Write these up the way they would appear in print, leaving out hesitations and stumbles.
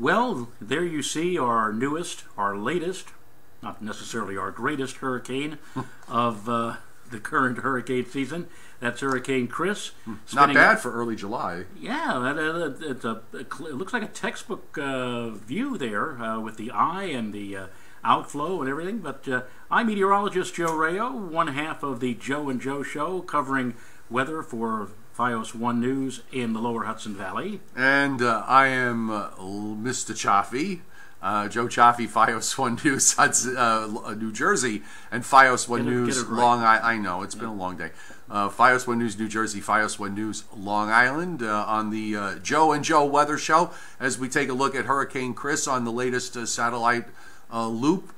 Well, there you see our newest, our latest, not necessarily our greatest hurricane of the current hurricane season. That's Hurricane Chris. Not bad for early July. Yeah, it looks like a textbook view there with the eye and the outflow and everything. But I'm meteorologist Joe Rayo, one half of the Joe and Joe Show, covering weather for Fios 1 News in the lower Hudson Valley. And I am Mr. Cioffi, Joe Cioffi, Fios 1 News, Hudson, New Jersey, and Fios 1 News, right. Long Island. I know, it's been a long day. Fios 1 News, New Jersey, Fios 1 News, Long Island, on the Joe and Joe Weather Show, as we take a look at Hurricane Chris on the latest satellite loop.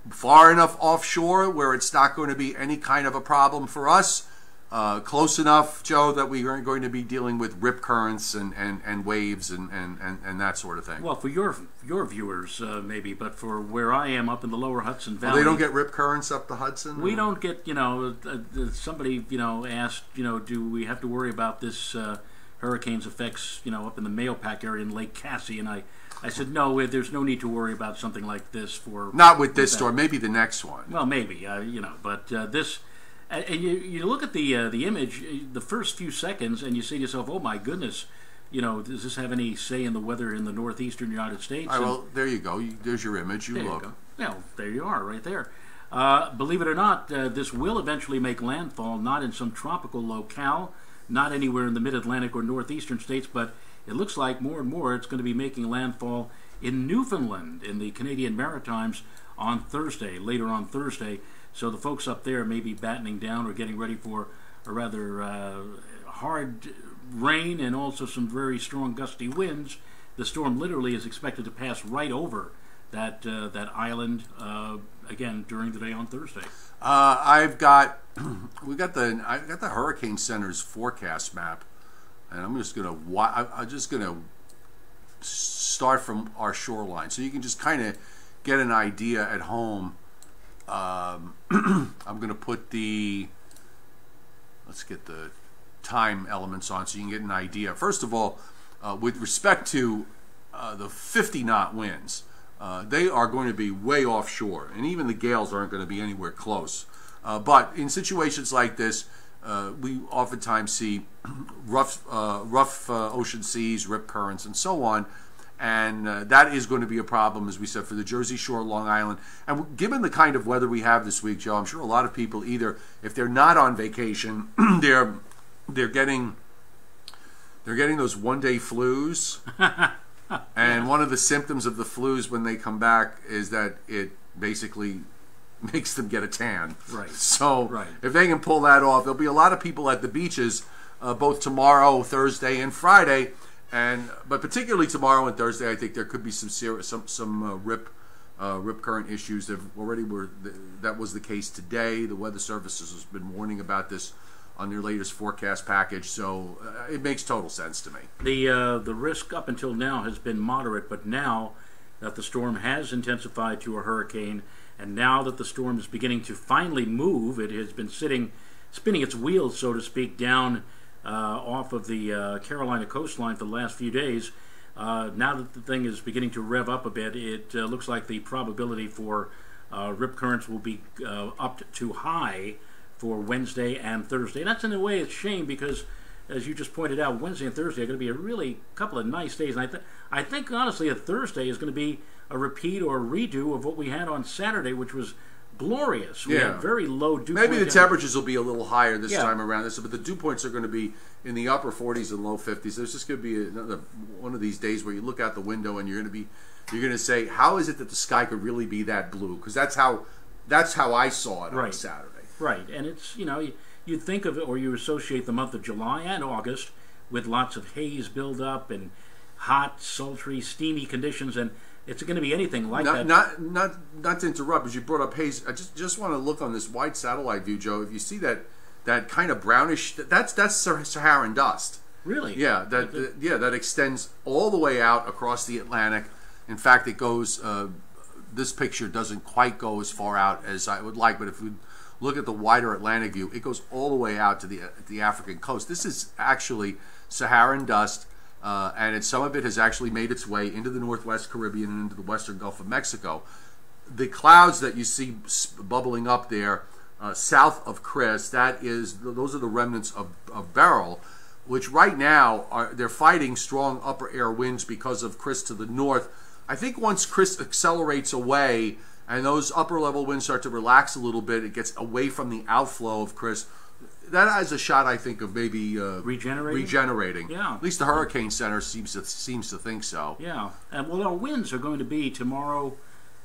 Far enough offshore where it's not going to be any kind of a problem for us. Close enough, Joe, that we aren't going to be dealing with rip currents and waves and that sort of thing. Well, for your viewers, maybe, but for where I am up in the lower Hudson Valley... Well, they don't get rip currents up the Hudson? We don't get, somebody, asked, do we have to worry about this hurricane's effects, up in the Mahopac area in Lake Cassie? And I said, no, there's no need to worry about something like this for... Not with this storm, maybe the next one. Well, maybe, but this... And you look at the image, the first few seconds, and you say to yourself, "Oh my goodness, does this have any say in the weather in the northeastern United States?" Well, there you go. There's your image. You look. Well, there you are, right there. Believe it or not, this will eventually make landfall, not in some tropical locale, not anywhere in the mid-Atlantic or northeastern states, but it looks like more and more it's going to be making landfall in Newfoundland, in the Canadian Maritimes, on Thursday, later on Thursday. So the folks up there may be battening down or getting ready for a rather hard rain and also some very strong gusty winds. The storm literally is expected to pass right over that island again during the day on Thursday. I've got the Hurricane Center's forecast map, and I'm just gonna start from our shoreline so you can just kind of get an idea at home. I'm going to put let's get the time elements on so you can get an idea. First of all, with respect to the 50-knot winds, they are going to be way offshore, and even the gales aren't going to be anywhere close. But in situations like this, we oftentimes see rough ocean seas, rip currents, and so on. And that is going to be a problem, as we said, for the Jersey Shore, Long Island. And given the kind of weather we have this week, Joe, I'm sure a lot of people either, if they're not on vacation, they're getting those one-day flus. And one of the symptoms of the flus when they come back is that it basically makes them get a tan. Right. So if they can pull that off, there'll be a lot of people at the beaches both tomorrow, Thursday, and Friday. But particularly tomorrow and Thursday, I think there could be some rip current issues. That was the case today. The Weather Service has been warning about this on their latest forecast package, so it makes total sense to me. The risk up until now has been moderate, but now that the storm has intensified to a hurricane, and now that the storm is beginning to finally move, it has been spinning its wheels, so to speak, down off of the Carolina coastline for the last few days. Now that the thing is beginning to rev up a bit, it looks like the probability for rip currents will be upped to high for Wednesday and Thursday. And that's in a way a shame because, as you just pointed out, Wednesday and Thursday are going to be a really couple of nice days. And I think honestly that Thursday is going to be a repeat or a redo of what we had on Saturday, which was glorious. We had very low dew Maybe point the temperatures will be a little higher this time around, but the dew points are going to be in the upper 40s and low 50s. There's just going to be another one of these days where you look out the window and you're going to say, how is it that the sky could really be that blue? Because that's how I saw it on Saturday. Right, and it's you think of it or you associate the month of July and August with lots of haze buildup and hot, sultry, steamy conditions, and it's going to be anything like that. Not to interrupt, as you brought up haze, I just want to look on this wide satellite view, Joe. If you see that kind of brownish, that's Saharan dust. Really? Yeah, that extends all the way out across the Atlantic. In fact, it goes. This picture doesn't quite go as far out as I would like, but if we look at the wider Atlantic view, it goes all the way out to the African coast. This is actually Saharan dust and some of it has actually made its way into the Northwest Caribbean and into the Western Gulf of Mexico. The clouds that you see bubbling up there south of Chris, those are the remnants of Beryl, which right now they're fighting strong upper air winds because of Chris to the north. I think once Chris accelerates away and those upper level winds start to relax a little bit, it gets away from the outflow of Chris. That has a shot, I think, of maybe regenerating. Yeah. At least the Hurricane Center seems to think so. Yeah. Well, our winds are going to be tomorrow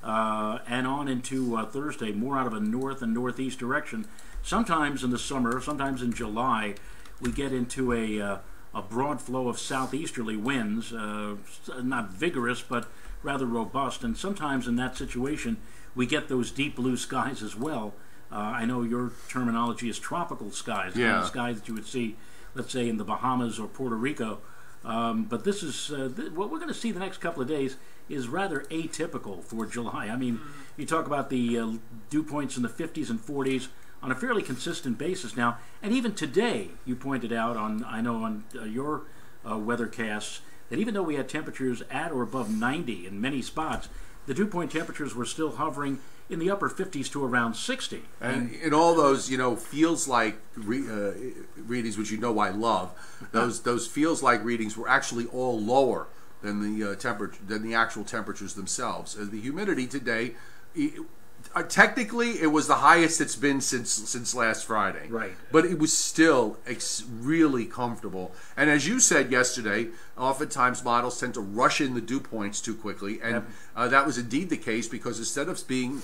and on into Thursday, more out of a north and northeast direction. Sometimes in the summer, sometimes in July, we get into a broad flow of southeasterly winds, not vigorous, but rather robust. And sometimes in that situation, we get those deep blue skies as well. I know your terminology is tropical skies, yeah. The skies that you would see, let's say, in the Bahamas or Puerto Rico. But this is what we're going to see the next couple of days is rather atypical for July. I mean, you talk about the dew points in the 50s and 40s on a fairly consistent basis now, and even today, you pointed out on your weathercasts that even though we had temperatures at or above 90 in many spots, the dew point temperatures were still hovering in the upper 50s to around 60. And in all those, feels like readings, which I love, those feels like readings were actually all lower than the actual temperatures themselves. The humidity today, technically, it was the highest it's been since last Friday. Right. But it was still really comfortable. And as you said yesterday, oftentimes models tend to rush in the dew points too quickly, and that was indeed the case because instead of seeing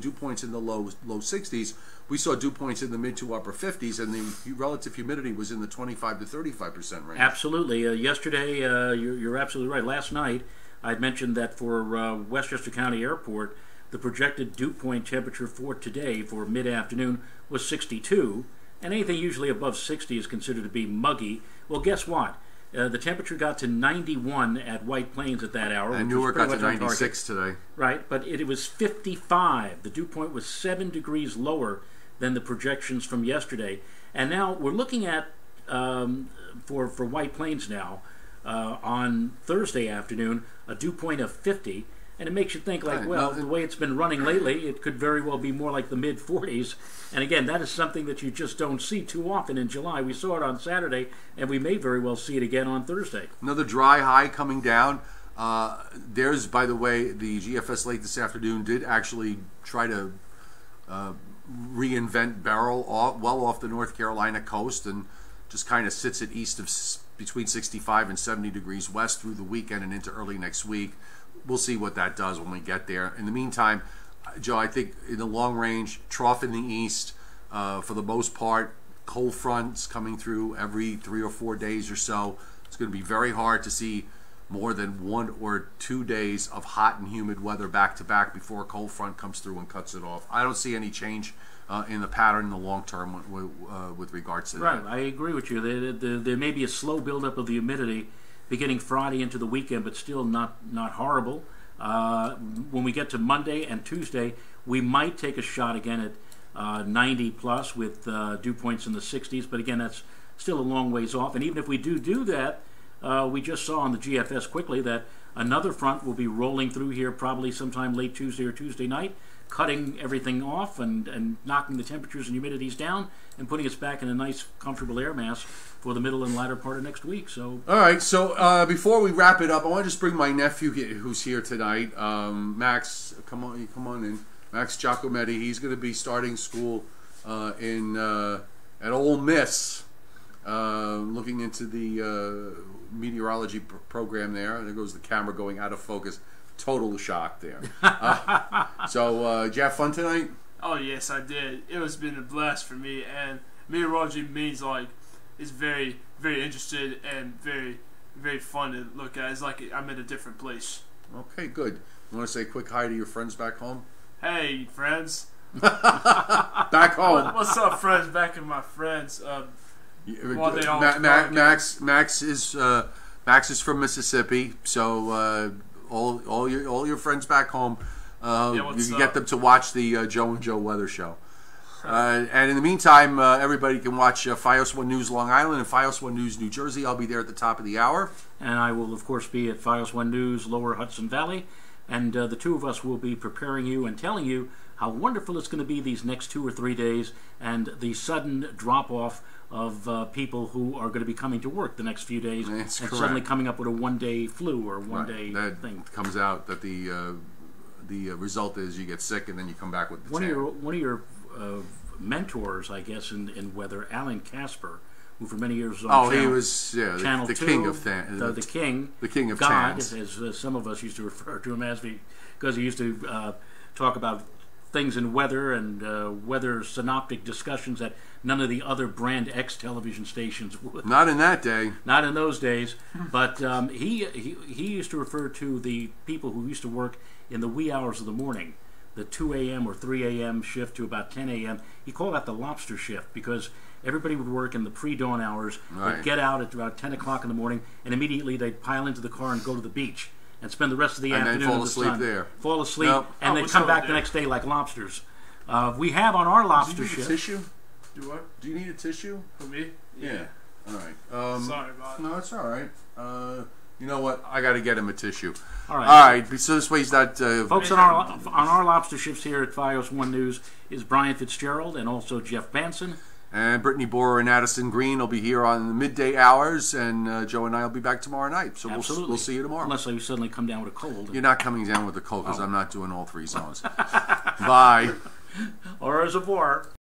dew points in the low 60s, we saw dew points in the mid to upper 50s, and the relative humidity was in the 25 to 35% range. Absolutely. Yesterday, you're absolutely right. Last night, I'd mentioned that for Westchester County Airport, the projected dew point temperature for today, for mid-afternoon, was 62, and anything usually above 60 is considered to be muggy. Well, guess what? The temperature got to 91 at White Plains at that hour. And Newark got to 96 today. Right, but it was 55. The dew point was 7 degrees lower than the projections from yesterday. And now we're looking at, for White Plains now, on Thursday afternoon, a dew point of 50. And it makes you think, like, well, the way it's been running lately, it could very well be more like the mid-40s. And again, that is something that you just don't see too often in July. We saw it on Saturday, and we may very well see it again on Thursday. Another dry high coming down. There's, by the way, the GFS late this afternoon did actually try to reinvent Beryl well off the North Carolina coast and just kind of sits at east of between 65 and 70 degrees west through the weekend and into early next week. We'll see what that does when we get there. In the meantime, Joe, I think in the long range, trough in the east, for the most part, cold fronts coming through every 3 or 4 days or so. It's going to be very hard to see more than 1 or 2 days of hot and humid weather back to back before a cold front comes through and cuts it off. I don't see any change in the pattern in the long term with regards to that. Right, I agree with you. There may be a slow buildup of the humidity beginning Friday into the weekend, but still not horrible. When we get to Monday and Tuesday, we might take a shot again at 90 plus with dew points in the 60s, but again, that's still a long ways off. And even if we do that, we just saw on the GFS quickly that another front will be rolling through here probably sometime late Tuesday or Tuesday night, cutting everything off and knocking the temperatures and humidities down and putting us back in a nice, comfortable air mass for the middle and latter part of next week. So, all right. So before we wrap it up, I want to just bring my nephew who's here tonight, Max. Come on in, Max Giacometti. He's going to be starting school at Ole Miss, looking into the meteorology program there. And there goes the camera going out of focus. Total shock there. So, did you have fun tonight? Oh yes, I did. It has been a blast for me, and meteorology means it's very, very interested and very, very fun to look at. It's like I'm in a different place. Okay, good. You want to say a quick hi to your friends back home? Hey, friends. Back home. What's up, friends? Back in my friends. Max is from Mississippi, so all your friends back home, you can get them to watch the Joe and Joe Weather Show. And in the meantime, everybody can watch Fios 1 News Long Island and Fios 1 News New Jersey. I'll be there at the top of the hour. And I will, of course, be at Fios 1 News Lower Hudson Valley. And the two of us will be preparing you and telling you how wonderful it's going to be these next 2 or 3 days, and the sudden drop-off of people who are going to be coming to work the next few days, That's and correct. suddenly coming up with a one-day flu or one-day that thing. comes out that the result is you get sick and then you come back with the One tan. of your mentors, I guess, in weather, Alan Casper, who for many years was on He Channel, was Channel the 2, king of tan. the king of God, tans. as some of us used to refer to him as, because he used to talk about things in weather and weather synoptic discussions that none of the other Brand X television stations would. Not in that day. Not in those days, but he used to refer to the people who used to work in the wee hours of the morning, the 2 a.m. or 3 a.m. shift to about 10 a.m. He called that the lobster shift because everybody would work in the pre-dawn hours. Right. They'd get out at about 10 o'clock in the morning, and immediately they'd pile into the car and go to the beach and spend the rest of the And then afternoon fall in the asleep sun. there. Fall asleep, Nope. and they'd come back the next day like lobsters. We have on our Do lobster you need a shift. tissue? Do what? Do you need a tissue? For me? Yeah. All right. Sorry about it. No, it's all right. You know what? I got to get him a tissue. All right. All right. So this way he's not. Folks, on our lobster shifts here at Fios 1 News is Brian Fitzgerald and also Jeff Banson. And Brittany Borer and Addison Green will be here on the midday hours, and Joe and I will be back tomorrow night. So we'll see you tomorrow. Unless I suddenly come down with a cold. You're not coming down with a cold because I'm not doing all 3 zones. Bye. Or as a war.